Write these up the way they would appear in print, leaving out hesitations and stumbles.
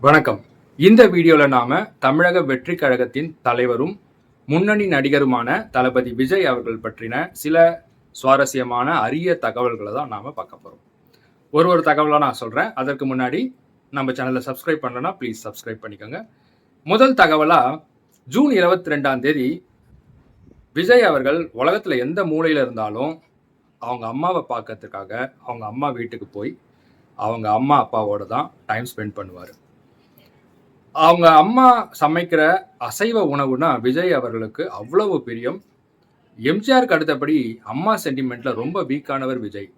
வணக்கம். இந்த வீடியோல நாம தமிழக வெற்றி கழகத்தின் தலைவரும், முன்னணி நடிகருமான தளபதி விஜய் அவர்கள் பற்றின சில சுவாரஸ்யமான அரிய தகவல்களை தான் நாம பார்க்க போறோம். ஒரு தகவலா நான் சொல்றேன். அதற்கு முன்னாடி நம்ம சேனலை சப்ஸ்கிரைப் பண்ணலனா ப்ளீஸ் சப்ஸ்கிரைப் பண்ணிக்கோங்க. முதல் தகவலா ஜூன் 22ஆம் தேதி விஜய் அவர்கள் உலகத்துல எந்த மூலையில இருந்தாலும் அவங்க அம்மாவை பார்க்கறதுக்காக அவங்க அம்மா வீட்டுக்கு போய் அவங்க அம்மா அப்பாவோட தான் டைம் ஸ்பெண்ட் பண்ணுவாரு. அவங்க அம்மா சமைக்கிற அசைவ உணவுனா விஜய் அவர்களுக்கு அவ்வளவு பிரியம். எம்ஜிஆருக்கு அடுத்தபடி அம்மா சென்டிமெண்ட்ல ரொம்ப வீக்கானவர் விஜய்.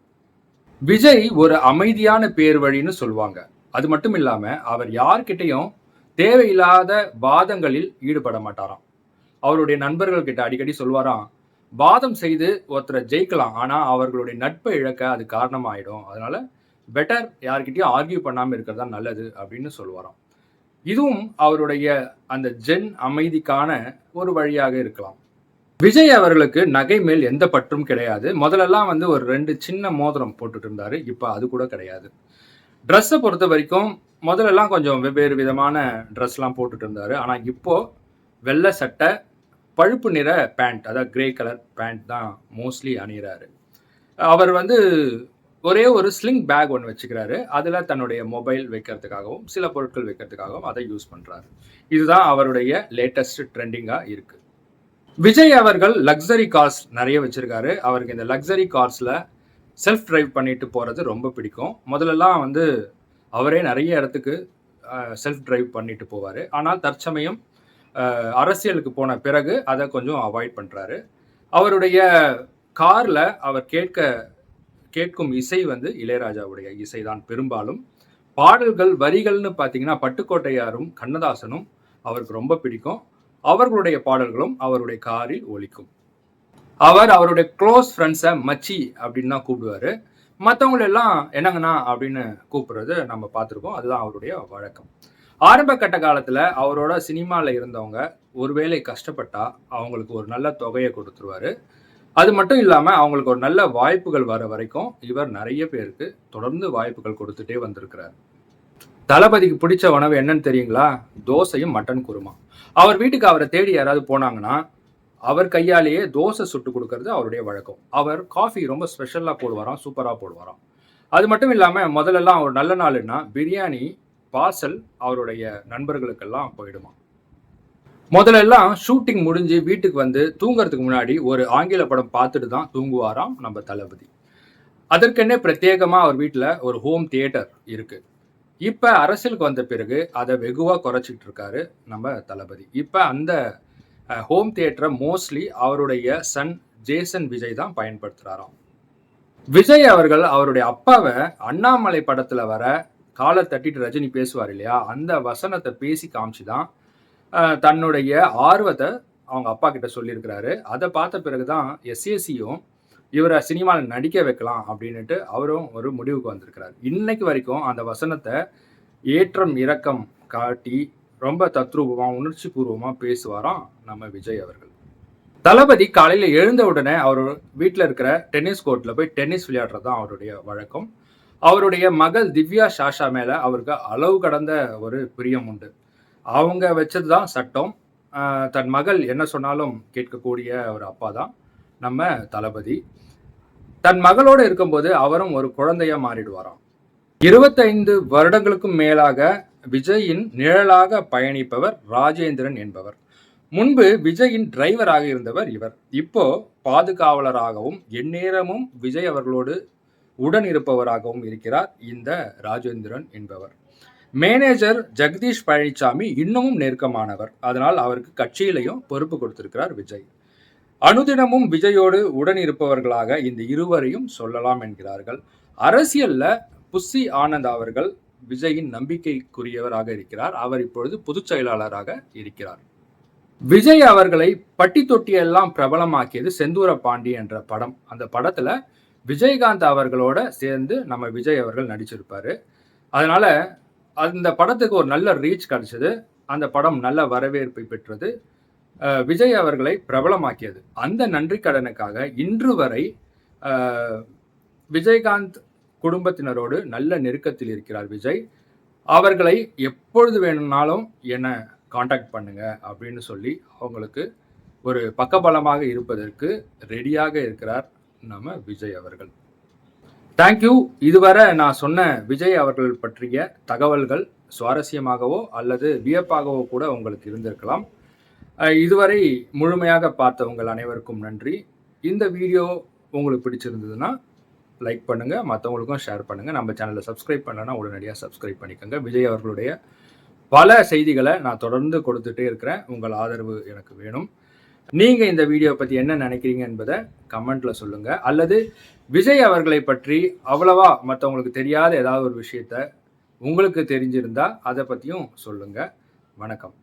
விஜய் ஒரு அமைதியான பேர் வழின்னு சொல்லுவாங்க. அது மட்டும் இல்லாம அவர் யார்கிட்டையும் தேவையில்லாத வாதங்களில் ஈடுபட மாட்டாராம். அவருடைய நண்பர்கள் கிட்ட அடிக்கடி சொல்வாராம், வாதம் செய்து ஒருத்தரை ஜெயிக்கலாம், ஆனா அவர்களுடைய நட்பை இழக்க அது காரணமாயிடும். அதனால பெட்டர் யார்கிட்டயும் ஆர்கியூ பண்ணாம இருக்கிறது தான் நல்லது அப்படின்னு சொல்லுவாராம். இதுவும் அவருடைய அந்த ஜென் அமைதிக்கான ஒரு வழியாக இருக்கலாம். விஜய் அவர்களுக்கு நகை மேல் எந்த பற்றும் கிடையாது. முதல்லலாம் ஒரு 2 சின்ன மோதிரம் போட்டுட்டு இருந்தாரு. இப்ப அது கூட கிடையாது. ட்ரெஸ்ஸை பொறுத்த வரைக்கும் முதல்லலாம் கொஞ்சம் வெவ்வேறு விதமான ட்ரெஸ்லாம் போட்டுட்டு இருந்தாரு. ஆனா இப்போ வெள்ளை சட்டை, பழுப்பு நிற பேண்ட், அதாவது கிரே கலர் பேண்ட் தான் மோஸ்ட்லி அணிகிறாரு. அவர் ஒரே ஒரு ஸ்லிங் பேக் ஒன்று வச்சுக்கிறாரு. அதில் தன்னுடைய மொபைல் வைக்கிறதுக்காகவும் சில பொருட்கள் வைக்கிறதுக்காகவும் அதை யூஸ் பண்ணுறாரு. இதுதான் அவருடைய லேட்டஸ்ட் ட்ரெண்டிங்காக இருக்கு. விஜய் அவர்கள் லக்ஸரி கார்ஸ் நிறைய வச்சிருக்காரு. அவருக்கு இந்த லக்ஸரி கார்ஸில் செல்ஃப் டிரைவ் பண்ணிட்டு போகிறது ரொம்ப பிடிக்கும். முதல்லலாம் அவரே நிறைய இடத்துக்கு செல்ஃப் டிரைவ் பண்ணிட்டு போவார். ஆனால் தற்சமயம் அரசியலுக்கு போன பிறகு அதை கொஞ்சம் அவாய்ட் பண்ணுறாரு. அவருடைய காரில் அவர் கேட்கும் இசை இளையராஜாவுடைய இசைதான் பெரும்பாலும். பாடல்கள் வரிகள்னு பார்த்தீங்கன்னா பட்டுக்கோட்டையாரும் கண்ணதாசனும் அவருக்கு ரொம்ப பிடிக்கும். அவர்களுடைய பாடல்களும் அவருடைய காரில் ஒலிக்கும். அவருடைய க்ளோஸ் ஃப்ரெண்ட்ஸை மச்சி அப்படின்னு தான் கூப்பிடுவாரு. மற்றவங்களெல்லாம் என்னங்கண்ணா அப்படின்னு கூப்பிடுறது நம்ம பார்த்துருக்கோம். அதுதான் அவருடைய வழக்கம். ஆரம்ப கட்ட காலத்தில் அவரோட சினிமாவில் இருந்தவங்க ஒருவேளை கஷ்டப்பட்டா அவங்களுக்கு ஒரு நல்ல தொகையை கொடுத்துருவாரு. அது மட்டும் இல்லாமல் அவங்களுக்கு ஒரு நல்ல வாய்ப்புகள் வர வரைக்கும் இவர் நிறைய பேருக்கு தொடர்ந்து வாய்ப்புகள் கொடுத்துட்டே வந்திருக்கிறார். தளபதிக்கு பிடிச்ச உணவு என்னன்னு தெரியுங்களா? தோசையும் மட்டன் குருமா. அவர் வீட்டுக்கு அவரை தேடி யாராவது போனாங்கன்னா அவர் கையாலேயே தோசை சுட்டு கொடுக்கறது அவருடைய வழக்கம். அவர் காஃபி ரொம்ப ஸ்பெஷலாக போடுவாராம், சூப்பராக போடுவாராம். அது மட்டும் இல்லாமல் முதல்லலாம் ஒரு நல்ல நாளுன்னா பிரியாணி பார்சல் அவருடைய நண்பர்களுக்கெல்லாம் போயிடுமா. முதல்லலாம் ஷூட்டிங் முடிஞ்சு வீட்டுக்கு தூங்குறதுக்கு முன்னாடி ஒரு ஆங்கில படம் பார்த்துட்டு தான் தூங்குவாராம் நம்ம தளபதி. அதற்கென்னே பிரத்யேகமா அவர் வீட்டில் ஒரு ஹோம் தியேட்டர் இருக்கு. இப்ப அரசியலுக்கு வந்த பிறகு அதை வெகுவா குறைச்சிட்டு இருக்காரு நம்ம தளபதி. இப்ப அந்த ஹோம் தியேட்டரை மோஸ்ட்லி அவருடைய சன் ஜேசன் விஜய் தான் பயன்படுத்துறாராம். விஜய் அவர்கள் அவருடைய அப்பாவை அண்ணாமலை படத்துல வர காலை தட்டிட்டு ரஜினி பேசுவார் இல்லையா, அந்த வசனத்தை பேசி காமிச்சுதான் தன்னுடைய ஆர்வத்தை அவங்க அப்பா கிட்ட சொல்லியிருக்கிறாரு. அதை பார்த்த பிறகுதான் எஸ்ஏசியும் இவரை சினிமாவில் நடிக்க வைக்கலாம் அப்படின்னுட்டு அவரும் ஒரு முடிவுக்கு வந்திருக்கிறார். இன்னைக்கு வரைக்கும் அந்த வசனத்தை ஏற்றம் இறக்கம் காட்டி ரொம்ப தத்ரூபமா உணர்ச்சி பூர்வமா பேசுவாராம் நம்ம விஜய் அவர்கள். தளபதி காலையில எழுந்த உடனே அவர் வீட்டில் இருக்கிற டென்னிஸ் கோர்ட்ல போய் டென்னிஸ் விளையாடுறது தான் அவருடைய வழக்கம். அவருடைய மகள் திவ்யா சாஷா மேல அவருக்கு அளவு கடந்த ஒரு பிரியம் உண்டு. அவங்க வச்சது தான் சட்டம். தன் மகள் என்ன சொன்னாலும் கேட்கக்கூடிய ஒரு அப்பா தான் நம்ம தளபதி. தன் மகளோடு இருக்கும்போது அவரும் ஒரு குழந்தையா மாறிடுவாராம். 25 வருடங்களுக்கும் மேலாக விஜயின் நிழலாக பயணிப்பவர் ராஜேந்திரன் என்பவர். முன்பு விஜயின் டிரைவராக இருந்தவர் இவர். இப்போ பாதுகாவலராகவும் எந்நேரமும் விஜய் அவர்களோடு உடன் இருப்பவராகவும் இருக்கிறார் இந்த ராஜேந்திரன் என்பவர். மேனேஜர் ஜெகதீஷ் பழனிசாமி இன்னமும் நெருக்கமானவர். அதனால் அவருக்கு கட்சியிலையும் பொறுப்பு கொடுத்திருக்கிறார் விஜய். அனுதினமும் விஜயோடு உடன் இருப்பவர்களாக இந்த இருவரையும் சொல்லலாம் என்கிறார்கள். அரசியல்ல புஸ்ஸி ஆனந்த் அவர்கள் விஜயின் நம்பிக்கைக்குரியவராக இருக்கிறார். அவர் இப்பொழுது பொதுச் செயலாளராக இருக்கிறார். விஜய் அவர்களை பட்டி தொட்டியெல்லாம் பிரபலமாக்கியது செந்தூர பாண்டி என்ற படம். அந்த படத்துல விஜயகாந்த் அவர்களோட சேர்ந்து நம்ம விஜய் அவர்கள் நடிச்சிருப்பாரு. அதனால அந்த படத்துக்கு ஒரு நல்ல ரீச் கிடைச்சது. அந்த படம் நல்ல வரவேற்பை பெற்றது. விஜய் அவர்களை பிரபலமாக்கியது. அந்த நன்றி கடனுக்காக இன்று வரை விஜயகாந்த் குடும்பத்தினரோடு நல்ல நெருக்கத்தில் இருக்கிறார் விஜய். அவர்களை எப்பொழுது வேணும்னாலும் என்ன காண்டாக்ட் பண்ணுங்க அப்படின்னு சொல்லி அவங்களுக்கு ஒரு பக்கபலமாக இருப்பதற்கு ரெடியாக இருக்கிறார் நம்ம விஜய் அவர்கள். தேங்க்யூ. இதுவரை நான் சொன்ன விஜய் அவர்கள் பற்றிய தகவல்கள் சுவாரஸ்யமாகவோ அல்லது வியப்பாகவோ கூட உங்களுக்கு இருந்திருக்கலாம். இதுவரை முழுமையாக பார்த்த உங்கள் அனைவருக்கும் நன்றி. இந்த வீடியோ உங்களுக்கு பிடிச்சிருந்ததுன்னா லைக் பண்ணுங்க, மற்றவங்களுக்கும் ஷேர் பண்ணுங்க. நம்ம சேனலை சப்ஸ்கிரைப் பண்ணலன்னா உடனடியாக சப்ஸ்கிரைப் பண்ணிக்கோங்க. விஜய் அவர்களுடைய பல செய்திகளை நான் தொடர்ந்து கொடுத்துட்டே இருக்கிறேன். உங்கள் ஆதரவு எனக்கு வேணும். நீங்கள் இந்த வீடியோ பற்றி என்ன நினைக்கிறீங்க என்பதை கமெண்ட்டில் சொல்லுங்கள். அல்லது விஜய் அவர்களை பற்றி அவ்வளவா மற்றவங்களுக்கு தெரியாத ஏதாவது ஒரு விஷயத்த உங்களுக்கு தெரிஞ்சிருந்தால் அதை பற்றியும் சொல்லுங்கள். வணக்கம்.